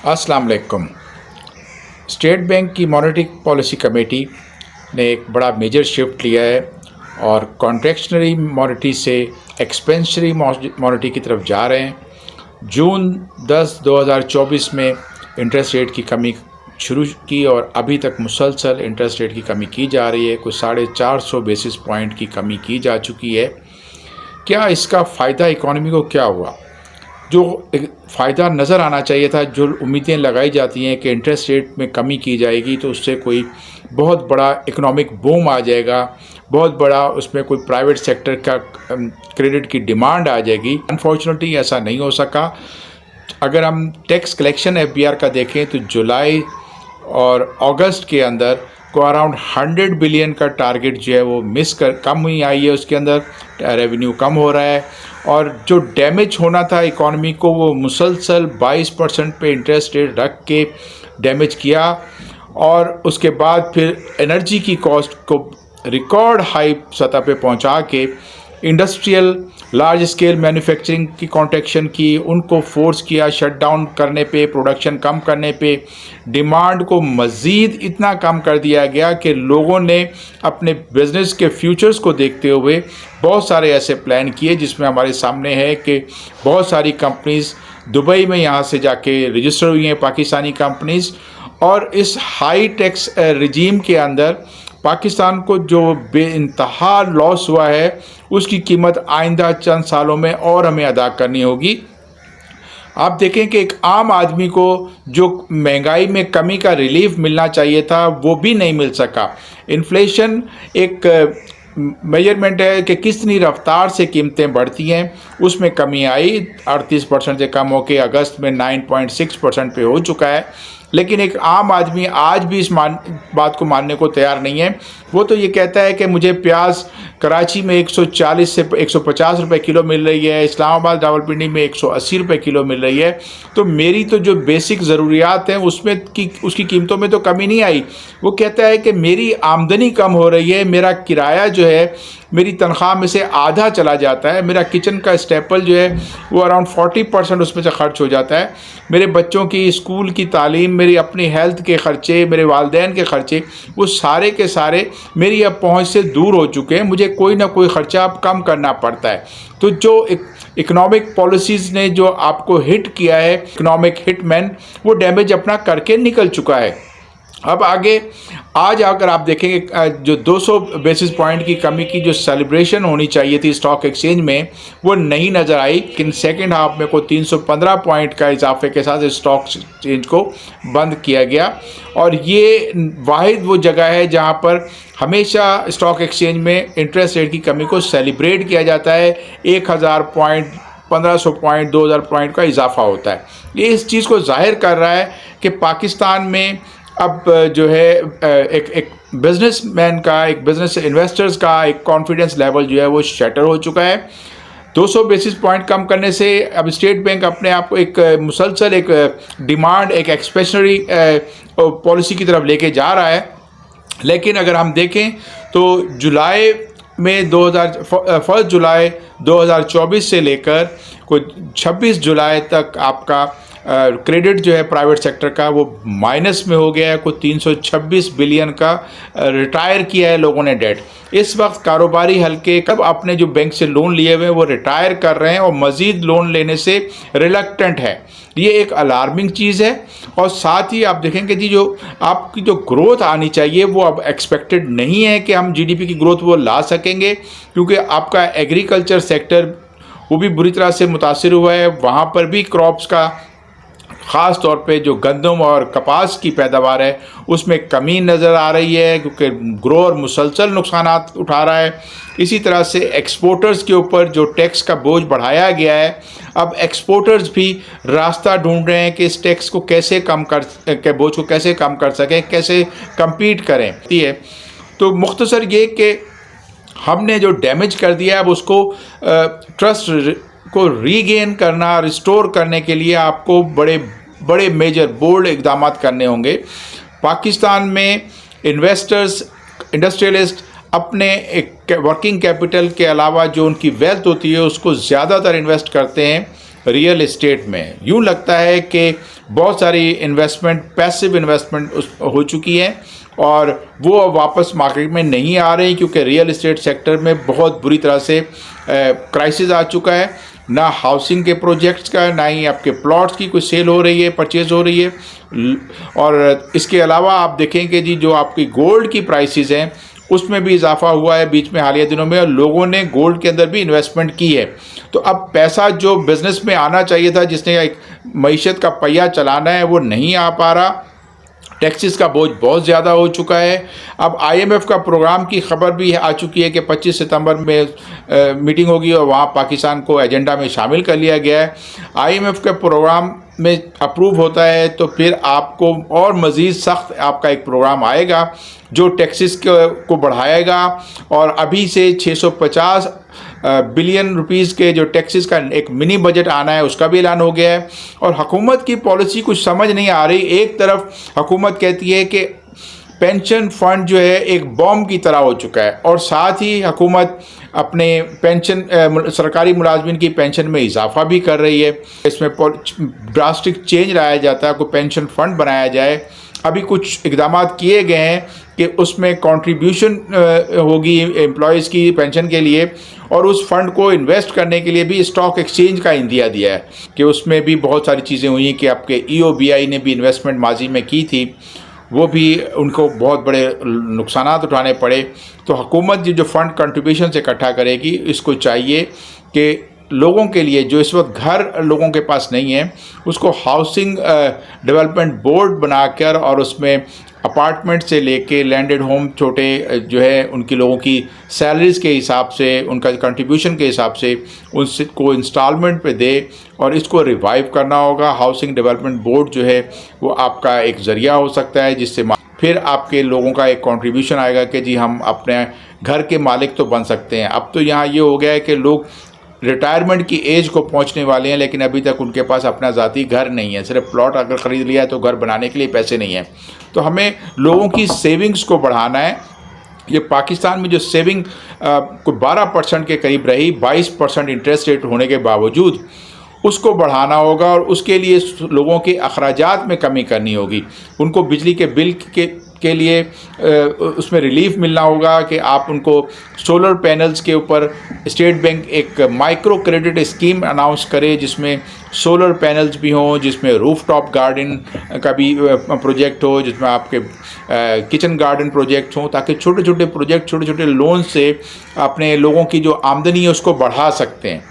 अस्सलाम वालेकुम। State bank की मॉनेटरी पॉलिसी कमेटी ने एक बड़ा मेजर शिफ्ट लिया है और कॉन्ट्रैक्शनरी मॉनेटरी से एक्सपेंशनरी मॉनेटरी की तरफ जा रहे हैं। जून 10, 2024 में इंटरेस्ट रेट की कमी शुरू की और अभी तक मुसलसल इंटरेस्ट रेट की कमी की जा रही है। कुछ 450 बेसिस पॉइंट की कमी की जा चुकी है। क्या इसका फ़ायदा इकॉनमी को क्या हुआ? जो फ़ायदा नज़र आना चाहिए था, जो उम्मीदें लगाई जाती हैं कि इंटरेस्ट रेट में कमी की जाएगी तो उससे कोई बहुत बड़ा इकोनॉमिक बूम आ जाएगा, बहुत बड़ा उसमें कोई प्राइवेट सेक्टर का क्रेडिट की डिमांड आ जाएगी। अनफॉर्चुनेटली ऐसा नहीं हो सका। अगर हम टैक्स कलेक्शन एफबीआर का देखें तो जुलाई और अगस्त के अंदर को अराउंड 100 बिलियन का टारगेट जो है वो कम हुई आई है। उसके अंदर रेवेन्यू कम हो रहा है और जो डैमेज होना था इकॉनमी को वो मुसलसल 22% पे इंटरेस्ट रेट रख के डैमेज किया और उसके बाद फिर एनर्जी की कॉस्ट को रिकॉर्ड हाई सतह पे पहुंचा के इंडस्ट्रियल लार्ज स्केल मैन्युफैक्चरिंग की कॉन्ट्रैक्शन की, उनको फोर्स किया शटडाउन करने पे, प्रोडक्शन कम करने पे, डिमांड को मज़ीद इतना कम कर दिया गया कि लोगों ने अपने बिज़नेस के फ्यूचर्स को देखते हुए बहुत सारे ऐसे प्लान किए जिसमें हमारे सामने है कि बहुत सारी कंपनीज़ दुबई में यहाँ से जाके रजिस्टर हुई हैं, पाकिस्तानी कंपनीज़। और इस हाई टैक्स रिजीम के अंदर पाकिस्तान को जो बेइंतहा लॉस हुआ है उसकी कीमत आइंदा चंद सालों में और हमें अदा करनी होगी। आप देखें कि एक आम आदमी को जो महंगाई में कमी का रिलीफ मिलना चाहिए था वो भी नहीं मिल सका। इन्फ्लेशन एक मेजरमेंट है कि कितनी रफ्तार से कीमतें बढ़ती हैं, उसमें कमी आई। 38% से कम होकर अगस्त में 9.6% पे हो चुका है। लेकिन एक आम आदमी आज भी इस बात को मानने को तैयार नहीं है। वो तो ये कहता है कि मुझे प्याज कराची में 140 से 150 रुपए किलो मिल रही है, इस्लामाबाद रावलपिंडी में 180 रुपए किलो मिल रही है, तो मेरी तो जो बेसिक ज़रूरियात हैं उसकी कीमतों में तो कमी नहीं आई। वो कहता है कि मेरी आमदनी कम हो रही है, मेरा किराया जो है मेरी तनख्वाह में से आधा चला जाता है, मेरा किचन का स्टेपल जो है वो अराउंड 40% उसमें से खर्च हो जाता है, मेरे बच्चों की स्कूल की तालीम, मेरी अपनी हेल्थ के ख़र्चे, मेरे वालदैन के ख़र्चे, वो सारे के सारे मेरी अब पहुंच से दूर हो चुके हैं। मुझे कोई ना कोई ख़र्चा अब कम करना पड़ता है। तो जो इकोनॉमिक पॉलिसीज़ ने जो आपको हिट किया है, इकोनॉमिक हिटमैन वो डैमेज अपना करके निकल चुका है। अब आगे आज अगर आप देखेंगे जो 200 बेसिस पॉइंट की कमी की जो सेलिब्रेशन होनी चाहिए थी स्टॉक एक्सचेंज में वो नहीं नज़र आई। लेकिन सेकेंड हाफ में को 315 पॉइंट का इजाफे के साथ स्टॉक एक्सचेंज को बंद किया गया और ये वाहिद वो जगह है जहाँ पर हमेशा स्टॉक एक्सचेंज में इंटरेस्ट रेट की कमी को सेलिब्रेट किया जाता है। 1000 पॉइंट, 1500 पॉइंट, 2000 पॉइंट का इजाफा होता है। ये इस चीज़ को जाहिर कर रहा है कि पाकिस्तान में अब जो है एक बिजनेसमैन का, एक बिजनेस इन्वेस्टर्स का एक कॉन्फिडेंस लेवल जो है वो शटर हो चुका है। 200 बेसिस पॉइंट कम करने से अब स्टेट बैंक अपने आप को एक मुसलसल एक डिमांड, एक एक्सपेंशनरी पॉलिसी की तरफ लेके जा रहा है। लेकिन अगर हम देखें तो जुलाई में 1 जुलाई 2024 से लेकर कोई 26 जुलाई तक आपका क्रेडिट जो है प्राइवेट सेक्टर का वो माइनस में हो गया है। कोई 326 बिलियन का रिटायर किया है लोगों ने डेट। इस वक्त कारोबारी हल्के कब अपने जो बैंक से लोन लिए हुए हैं वो रिटायर कर रहे हैं और मज़ीद लोन लेने से रिलक्टेंट है। ये एक अलार्मिंग चीज़ है। और साथ ही आप देखेंगे जी जो आपकी जो ग्रोथ आनी चाहिए वो अब एक्सपेक्टेड नहीं है कि हम जीडीपी की ग्रोथ वो ला सकेंगे, क्योंकि आपका एग्रीकल्चर सेक्टर वो भी बुरी तरह से मुतासिर हुआ है। वहाँ पर भी क्रॉप्स का ख़ास तौर पे जो गंदम और कपास की पैदावार है उसमें कमी नज़र आ रही है, क्योंकि ग्रोअर मुसलसल नुकसानात उठा रहा है। इसी तरह से एक्सपोर्टर्स के ऊपर जो टैक्स का बोझ बढ़ाया गया है, अब एक्सपोर्टर्स भी रास्ता ढूंढ रहे हैं कि इस टैक्स को कैसे बोझ को कैसे कम कर सकें, कैसे कम्पीट करें। तो मुख्तसर ये कि हमने जो डैमेज कर दिया है अब उसको ट्रस्ट को रीगेन करना, रिस्टोर करने के लिए आपको बड़े मेजर बोल्ड इक़दाम करने होंगे। पाकिस्तान में इन्वेस्टर्स, इंडस्ट्रियलिस्ट अपने एक वर्किंग कैपिटल के अलावा जो उनकी वेल्थ होती है उसको ज़्यादातर इन्वेस्ट करते हैं रियल एस्टेट में। यूँ लगता है कि बहुत सारी इन्वेस्टमेंट, पैसिव इन्वेस्टमेंट हो चुकी है और वो अब वापस मार्केट में नहीं आ रही, क्योंकि रियल एस्टेट सेक्टर में बहुत बुरी तरह से क्राइसिस आ चुका है। ना हाउसिंग के प्रोजेक्ट्स का, ना ही आपके प्लॉट्स की कोई सेल हो रही है, परचेज हो रही है। और इसके अलावा आप देखें कि जी जो आपकी गोल्ड की प्राइसेस हैं उसमें भी इजाफा हुआ है बीच में हालिया दिनों में, और लोगों ने गोल्ड के अंदर भी इन्वेस्टमेंट की है। तो अब पैसा जो बिज़नेस में आना चाहिए था, जिसने एक मईशत का पहिया चलाना है, वो नहीं आ पा रहा। टैक्सेस का बोझ बहुत ज़्यादा हो चुका है। अब IMF का प्रोग्राम की खबर भी आ चुकी है कि 25 सितंबर में मीटिंग होगी और वहाँ पाकिस्तान को एजेंडा में शामिल कर लिया गया है। IMF के प्रोग्राम में अप्रूव होता है तो फिर आपको और मज़ीद सख्त आपका एक प्रोग्राम आएगा जो टैक्सेस को बढ़ाएगा, और अभी से 650 बिलियन रुपीज़ के जो टैक्सेस का एक मिनी बजट आना है उसका भी ऐलान हो गया है। और हुकूमत की पॉलिसी कुछ समझ नहीं आ रही। एक तरफ हुकूमत कहती है कि पेंशन फ़ंड जो है एक बॉम्ब की तरह हो चुका है, और साथ ही हुकूमत अपने पेंशन सरकारी मुलाजमिन की पेंशन में इजाफा भी कर रही है। इसमें ड्रास्टिक चेंज लाया जाता है, कोई पेंशन फ़ंड बनाया जाए। अभी कुछ इक़दाम किए गए हैं कि उसमें कंट्रीब्यूशन होगी एम्प्लॉयज़ की पेंशन के लिए, और उस फंड को इन्वेस्ट करने के लिए भी स्टॉक एक्सचेंज का इंदिया दिया है कि उसमें भी बहुत सारी चीज़ें हुई हैं कि आपके EOBI ने भी इन्वेस्टमेंट माजी में की थी, वो भी उनको बहुत बड़े नुकसानात उठाने पड़े। तो हुकूमत जो फ़ंड कंट्रीब्यूशन से इकट्ठा करेगी, इसको चाहिए कि लोगों के लिए जो इस वक्त घर लोगों के पास नहीं है, उसको हाउसिंग डेवलपमेंट बोर्ड बनाकर और उसमें अपार्टमेंट से लेके लैंडेड होम छोटे जो है उनकी लोगों की सैलरीज़ के हिसाब से, उनका कंट्रीब्यूशन के हिसाब से उनसे को इंस्टॉलमेंट पे दे, और इसको रिवाइव करना होगा। हाउसिंग डेवलपमेंट बोर्ड जो है वो आपका एक ज़रिया हो सकता है जिससे फिर आपके लोगों का एक कंट्रीब्यूशन आएगा कि जी हम अपने घर के मालिक तो बन सकते हैं। अब तो यहाँ ये हो गया है कि लोग रिटायरमेंट की एज को पहुंचने वाले हैं, लेकिन अभी तक उनके पास अपना ज़ाती घर नहीं है। सिर्फ प्लॉट अगर ख़रीद लिया है तो घर बनाने के लिए पैसे नहीं हैं। तो हमें लोगों की सेविंग्स को बढ़ाना है। ये पाकिस्तान में जो सेविंग को 12% के करीब रही, 22% इंटरेस्ट रेट होने के बावजूद, उसको बढ़ाना होगा, और उसके लिए लोगों के अखराजात में कमी करनी होगी। उनको बिजली के बिल के लिए उसमें रिलीफ मिलना होगा कि आप उनको सोलर पैनल्स के ऊपर स्टेट बैंक एक माइक्रो क्रेडिट स्कीम अनाउंस करे जिसमें सोलर पैनल्स भी हों, जिसमें रूफटॉप गार्डन का भी प्रोजेक्ट हो, जिसमें आपके किचन गार्डन प्रोजेक्ट हों, ताकि छोटे छोटे प्रोजेक्ट छोटे छोटे लोन से अपने लोगों की जो आमदनी है उसको बढ़ा सकते हैं।